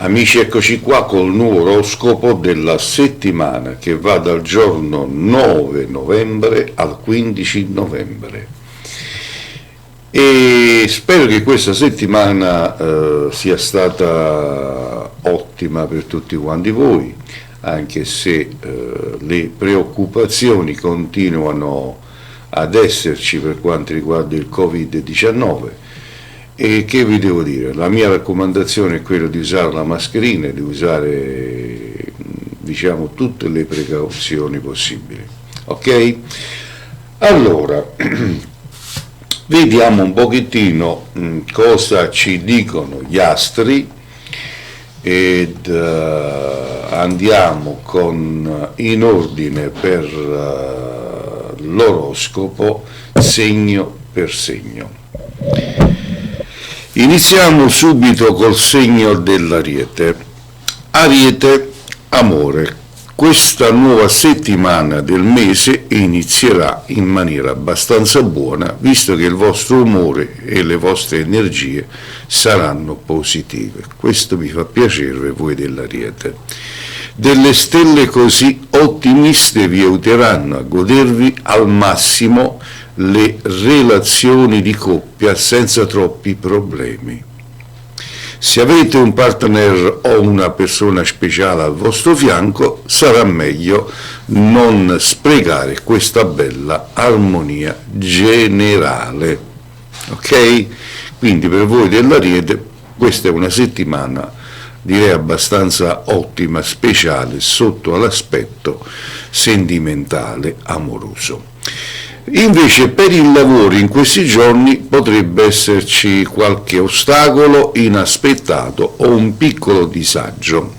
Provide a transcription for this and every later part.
Amici, eccoci qua col nuovo oroscopo della settimana che va dal giorno 9 novembre al 15 novembre. E spero che questa settimana sia stata ottima per tutti quanti voi, anche se le preoccupazioni continuano ad esserci per quanto riguarda il Covid-19. E che vi devo dire? La mia raccomandazione è quella di usare la mascherina e di usare, diciamo, tutte le precauzioni possibili. Ok? Allora, vediamo un pochettino cosa ci dicono gli astri ed andiamo in ordine per l'oroscopo segno per segno. Iniziamo subito col segno dell'Ariete. Ariete, amore. Questa nuova settimana del mese inizierà in maniera abbastanza buona, visto che il vostro umore e le vostre energie saranno positive. Questo mi fa piacere per voi dell'Ariete. Delle stelle così ottimiste vi aiuteranno a godervi al massimo le relazioni di coppia senza troppi problemi. Se avete un partner o una persona speciale al vostro fianco, sarà meglio non sprecare questa bella armonia generale. Ok? Quindi per voi dell'Ariete questa è una settimana, direi, abbastanza ottima, speciale sotto l'aspetto sentimentale, amoroso. Invece per il lavoro in questi giorni potrebbe esserci qualche ostacolo inaspettato o un piccolo disagio.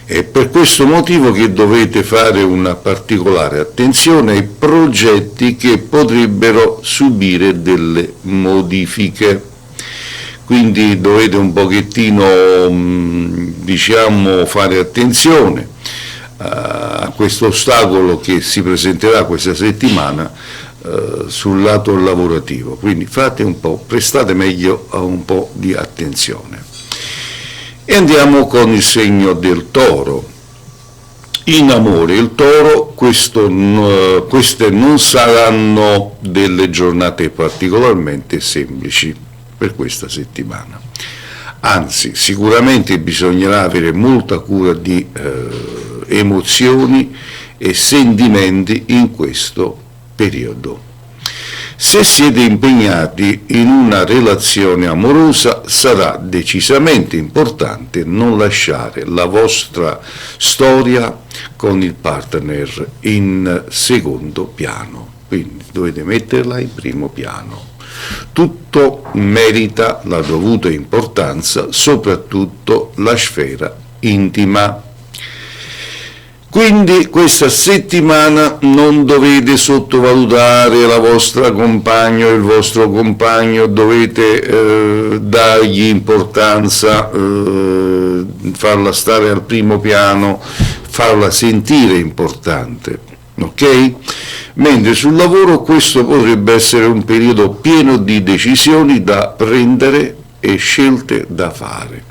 È per questo motivo che dovete fare una particolare attenzione ai progetti che potrebbero subire delle modifiche. Quindi dovete un pochettino, diciamo, fare attenzione a questo ostacolo che si presenterà questa settimana sul lato lavorativo, quindi prestate meglio a un po' di attenzione. E andiamo con il segno del Toro. In amore, il Toro, queste non saranno delle giornate particolarmente semplici per questa settimana, anzi sicuramente bisognerà avere molta cura di emozioni e sentimenti in questo periodo. Se siete impegnati in una relazione amorosa, sarà decisamente importante non lasciare la vostra storia con il partner in secondo piano, quindi dovete metterla in primo piano. Tutto merita la dovuta importanza, soprattutto la sfera intima. Quindi questa settimana non dovete sottovalutare la vostra compagna o il vostro compagno, dovete dargli importanza, farla stare al primo piano, farla sentire importante, ok? Mentre sul lavoro questo potrebbe essere un periodo pieno di decisioni da prendere e scelte da fare.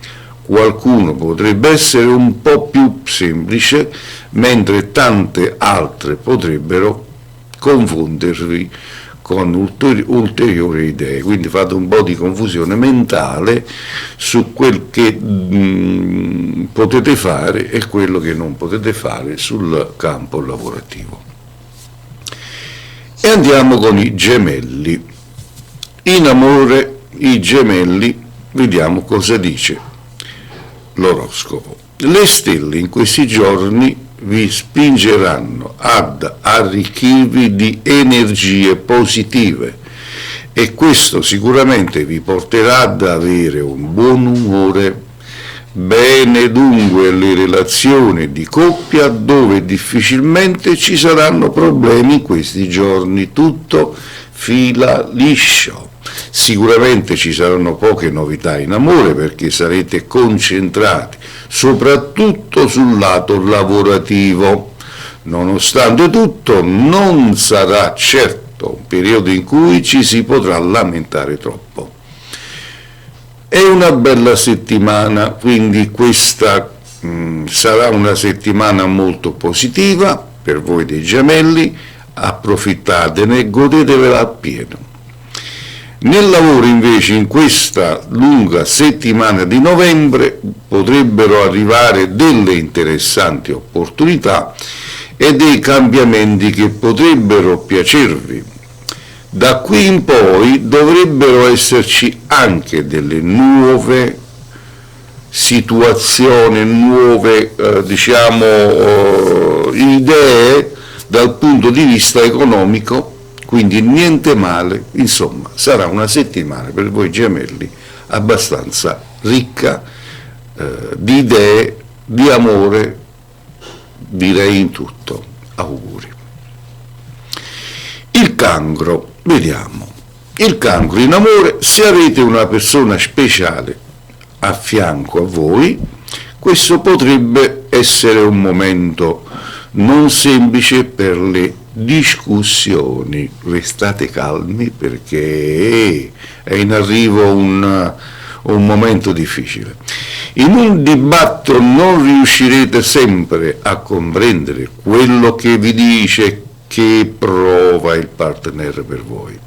Qualcuno potrebbe essere un po' più semplice, mentre tante altre potrebbero confondervi con ulteriori idee, quindi fate un po' di confusione mentale su quel che potete fare e quello che non potete fare sul campo lavorativo. E andiamo con i Gemelli. In amore, i Gemelli, vediamo cosa dice l'oroscopo. Le stelle in questi giorni vi spingeranno ad arricchirvi di energie positive e questo sicuramente vi porterà ad avere un buon umore. Bene dunque le relazioni di coppia, dove difficilmente ci saranno problemi in questi giorni, tutto fila liscio. Sicuramente ci saranno poche novità in amore perché sarete concentrati soprattutto sul lato lavorativo. Nonostante tutto, non sarà certo un periodo in cui ci si potrà lamentare troppo. È una bella settimana, quindi questa sarà una settimana molto positiva per voi dei Gemelli, approfittatene, godetevela appieno. Nel lavoro invece in questa lunga settimana di novembre potrebbero arrivare delle interessanti opportunità e dei cambiamenti che potrebbero piacervi. Da qui in poi dovrebbero esserci anche delle nuove situazioni, nuove idee dal punto di vista economico, quindi niente male. Insomma, sarà una settimana per voi Gemelli abbastanza ricca di idee, di amore, direi in tutto. Auguri. Il Cancro, vediamo. Il Cancro in amore, se avete una persona speciale a fianco a voi, questo potrebbe essere un momento non semplice per le discussioni. Restate calmi perché è in arrivo un momento difficile. In un dibattito non riuscirete sempre a comprendere quello che vi dice, che prova il partner per voi.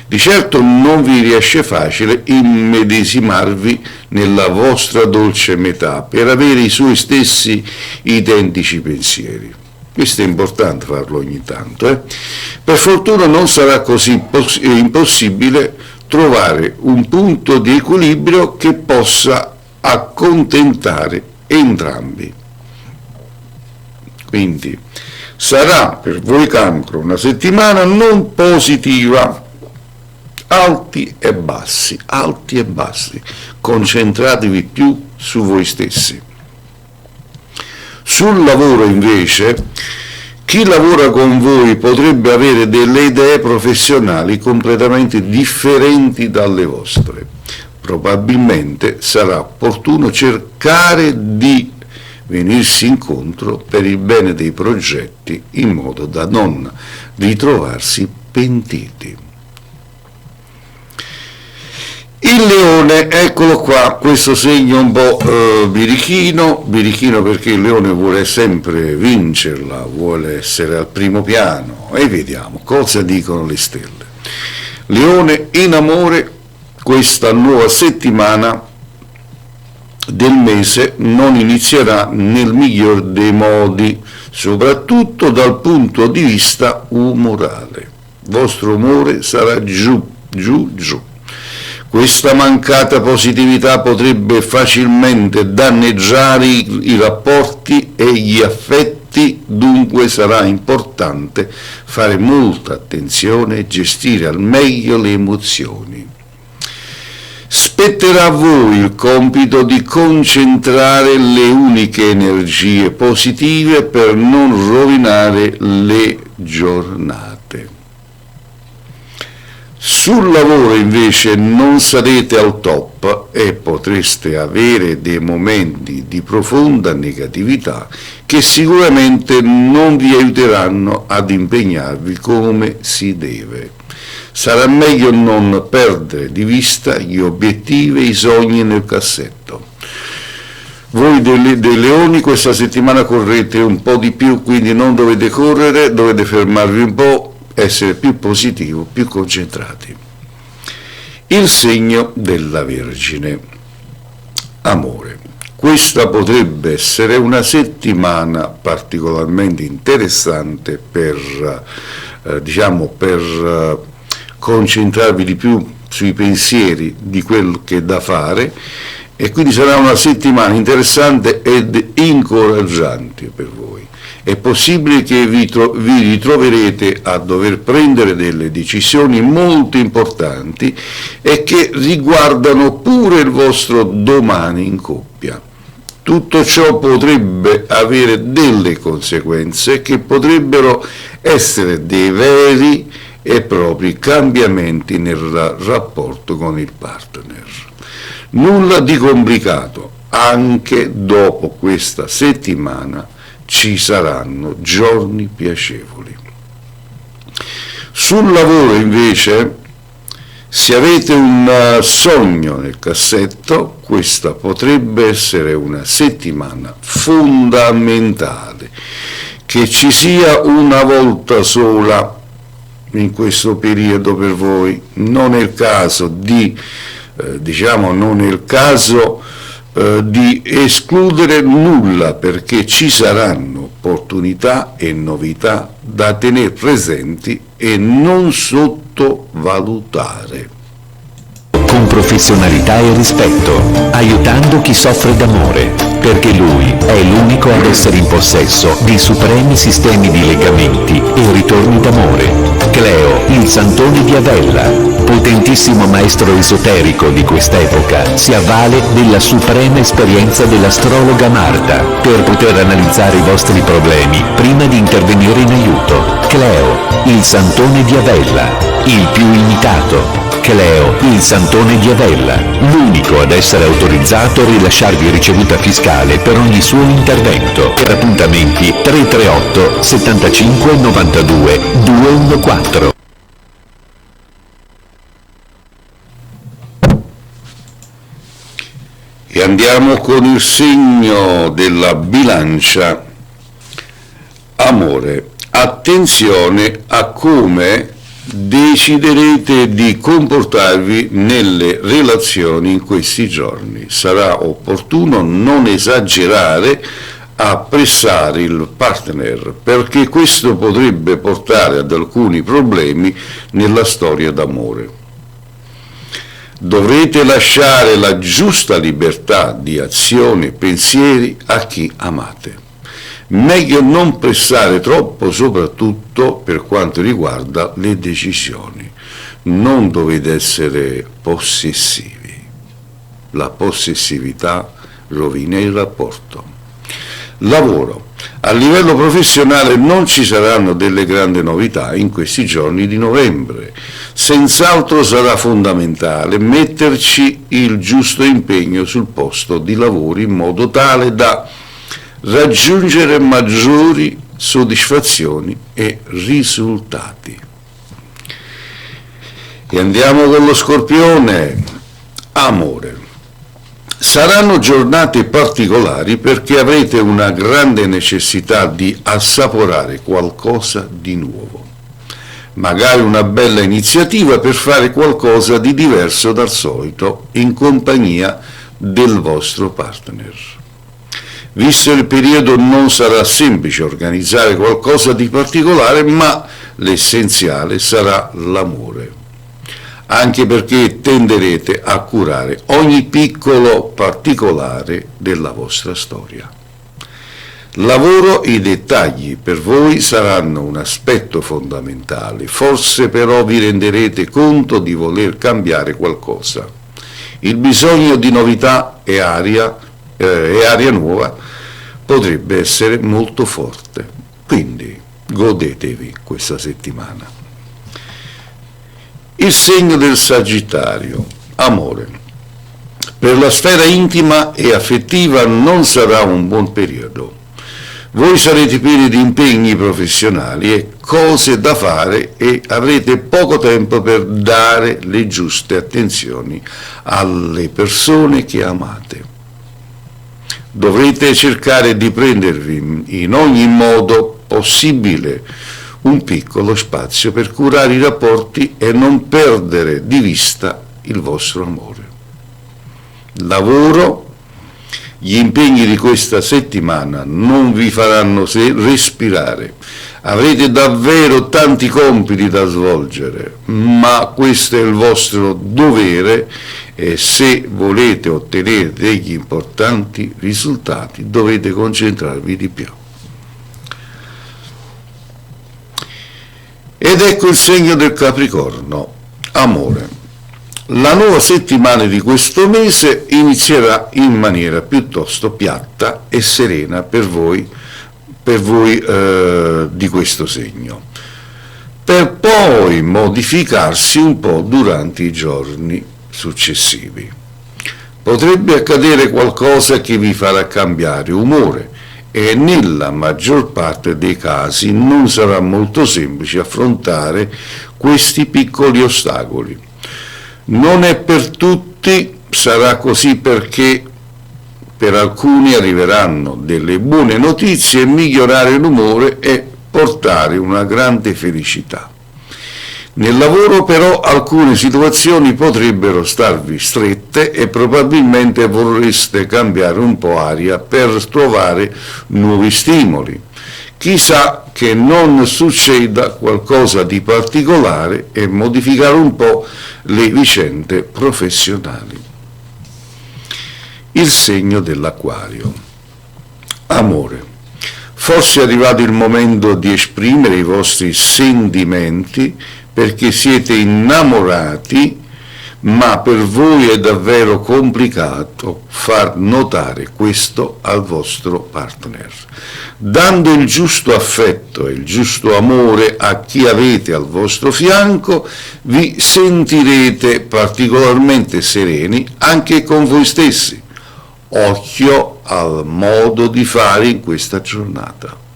Di certo non vi riesce facile immedesimarvi nella vostra dolce metà per avere i suoi stessi identici pensieri. Questo è importante farlo ogni tanto. Per fortuna non sarà così impossibile trovare un punto di equilibrio che possa accontentare entrambi. Quindi sarà per voi Cancro una settimana non positiva, alti e bassi, concentratevi più su voi stessi. Sul lavoro invece, chi lavora con voi potrebbe avere delle idee professionali completamente differenti dalle vostre. Probabilmente sarà opportuno cercare di venirsi incontro per il bene dei progetti in modo da non ritrovarsi pentiti. Il Leone, eccolo qua, questo segno un po' birichino perché il Leone vuole sempre vincerla, vuole essere al primo piano, e vediamo cosa dicono le stelle. Leone in amore, questa nuova settimana del mese non inizierà nel miglior dei modi, soprattutto dal punto di vista umorale. Il vostro umore sarà giù. Questa mancata positività potrebbe facilmente danneggiare i rapporti e gli affetti, dunque sarà importante fare molta attenzione e gestire al meglio le emozioni. Spetterà a voi il compito di concentrare le uniche energie positive per non rovinare le giornate. Sul lavoro invece non sarete al top e potreste avere dei momenti di profonda negatività che sicuramente non vi aiuteranno ad impegnarvi come si deve. Sarà meglio non perdere di vista gli obiettivi e i sogni nel cassetto. Voi dei Leoni questa settimana correte un po' di più, quindi non dovete correre, dovete fermarvi un po', essere più positivi, più concentrati. Il segno della Vergine. Amore. Questa potrebbe essere una settimana particolarmente interessante per concentrarvi di più sui pensieri di quello che è da fare, e quindi sarà una settimana interessante ed incoraggiante per voi. È possibile che vi ritroverete a dover prendere delle decisioni molto importanti e che riguardano pure il vostro domani in coppia. Tutto ciò potrebbe avere delle conseguenze che potrebbero essere dei veri e propri cambiamenti nel rapporto con il partner. Nulla di complicato, anche dopo questa settimana ci saranno giorni piacevoli. Sul lavoro invece Se avete un sogno nel cassetto, questa potrebbe essere una settimana fondamentale, che ci sia una volta sola in questo periodo per voi. Non è il caso di di escludere nulla, perché ci saranno opportunità e novità da tenere presenti e non sottovalutare. Con professionalità e rispetto, aiutando chi soffre d'amore, perché lui è l'unico ad essere in possesso di supremi sistemi di legamenti e ritorni d'amore. Cleo, il Santone di Avella, potentissimo maestro esoterico di quest'epoca, si avvale della suprema esperienza dell'astrologa Marta per poter analizzare i vostri problemi prima di intervenire in aiuto. Cleo, il Santone di Avella, il più imitato. Cleo, il Santone di Avella, l'unico ad essere autorizzato a rilasciarvi ricevuta fiscale per ogni suo intervento. Per appuntamenti 338 75 92 214. E andiamo con il segno della Bilancia. Amore, attenzione a come deciderete di comportarvi nelle relazioni in questi giorni. Sarà opportuno non esagerare a pressare il partner, perché questo potrebbe portare ad alcuni problemi nella storia d'amore. Dovrete lasciare la giusta libertà di azione e pensieri a chi amate. Meglio non pressare troppo, soprattutto per quanto riguarda le decisioni. Non dovete essere possessivi. La possessività rovina il rapporto. Lavoro. A livello professionale non ci saranno delle grandi novità in questi giorni di novembre. Senz'altro sarà fondamentale metterci il giusto impegno sul posto di lavoro in modo tale da raggiungere maggiori soddisfazioni e risultati. E andiamo con lo Scorpione. Amore. Saranno giornate particolari perché avrete una grande necessità di assaporare qualcosa di nuovo. Magari una bella iniziativa per fare qualcosa di diverso dal solito in compagnia del vostro partner. Visto il periodo non sarà semplice organizzare qualcosa di particolare, ma l'essenziale sarà l'amore, anche perché tenderete a curare ogni piccolo particolare della vostra storia. Lavoro, i dettagli per voi saranno un aspetto fondamentale, forse però vi renderete conto di voler cambiare qualcosa. Il bisogno di novità e aria nuova potrebbe essere molto forte, quindi godetevi questa settimana. Il segno del Sagittario. Amore. Per la sfera intima e affettiva non sarà un buon periodo. Voi sarete pieni di impegni professionali e cose da fare e avrete poco tempo per dare le giuste attenzioni alle persone che amate. Dovrete cercare di prendervi in ogni modo possibile un piccolo spazio per curare i rapporti e non perdere di vista il vostro amore. Lavoro. Gli impegni di questa settimana non vi faranno respirare. Avrete davvero tanti compiti da svolgere, ma questo è il vostro dovere e se volete ottenere degli importanti risultati dovete concentrarvi di più. Ed ecco il segno del Capricorno. Amore. La nuova settimana di questo mese inizierà in maniera piuttosto piatta e serena per voi di questo segno, per poi modificarsi un po' durante i giorni successivi. Potrebbe accadere qualcosa che vi farà cambiare umore e nella maggior parte dei casi non sarà molto semplice affrontare questi piccoli ostacoli. Non è per tutti, sarà così perché per alcuni arriveranno delle buone notizie e migliorare l'umore e portare una grande felicità. Nel lavoro però alcune situazioni potrebbero starvi strette e probabilmente vorreste cambiare un po' aria per trovare nuovi stimoli. Chissà che non succeda qualcosa di particolare e modificare un po' le vicende professionali. Il segno dell'Acquario. Amore. Forse è arrivato il momento di esprimere i vostri sentimenti perché siete innamorati, ma per voi è davvero complicato far notare questo al vostro partner. Dando il giusto affetto e il giusto amore a chi avete al vostro fianco, vi sentirete particolarmente sereni anche con voi stessi. Occhio al modo di fare in questa giornata.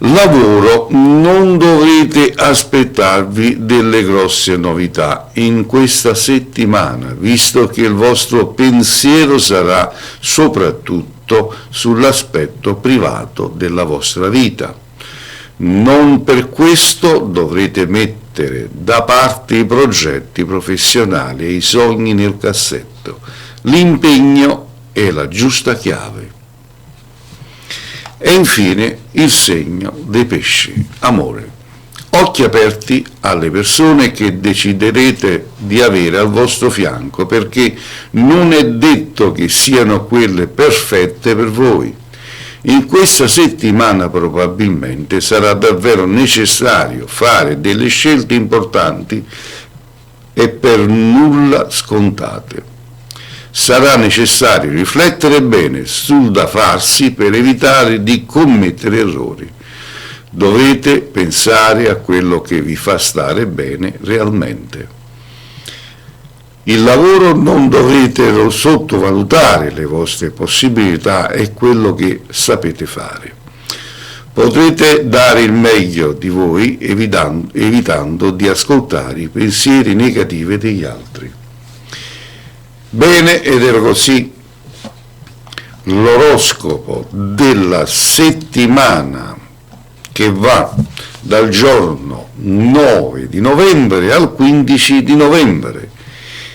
Lavoro, non dovrete aspettarvi delle grosse novità in questa settimana, visto che il vostro pensiero sarà soprattutto sull'aspetto privato della vostra vita. Non per questo dovrete mettere da parte i progetti professionali e i sogni nel cassetto. L'impegno è la giusta chiave. E infine il segno dei pesci, amore. Occhi aperti alle persone che deciderete di avere al vostro fianco, perché non è detto che siano quelle perfette per voi. In questa settimana probabilmente sarà davvero necessario fare delle scelte importanti e per nulla scontate. Sarà necessario riflettere bene sul da farsi per evitare di commettere errori. Dovete pensare a quello che vi fa stare bene realmente. Il lavoro, non dovete sottovalutare le vostre possibilità e quello che sapete fare. Potrete dare il meglio di voi evitando di ascoltare i pensieri negativi degli altri. Bene, ed era così l'oroscopo della settimana che va dal giorno 9 di novembre al 15 di novembre.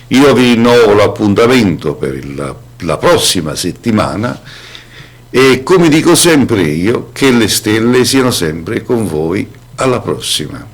Io vi rinnovo l'appuntamento per la prossima settimana e, come dico sempre io, che le stelle siano sempre con voi. Alla prossima.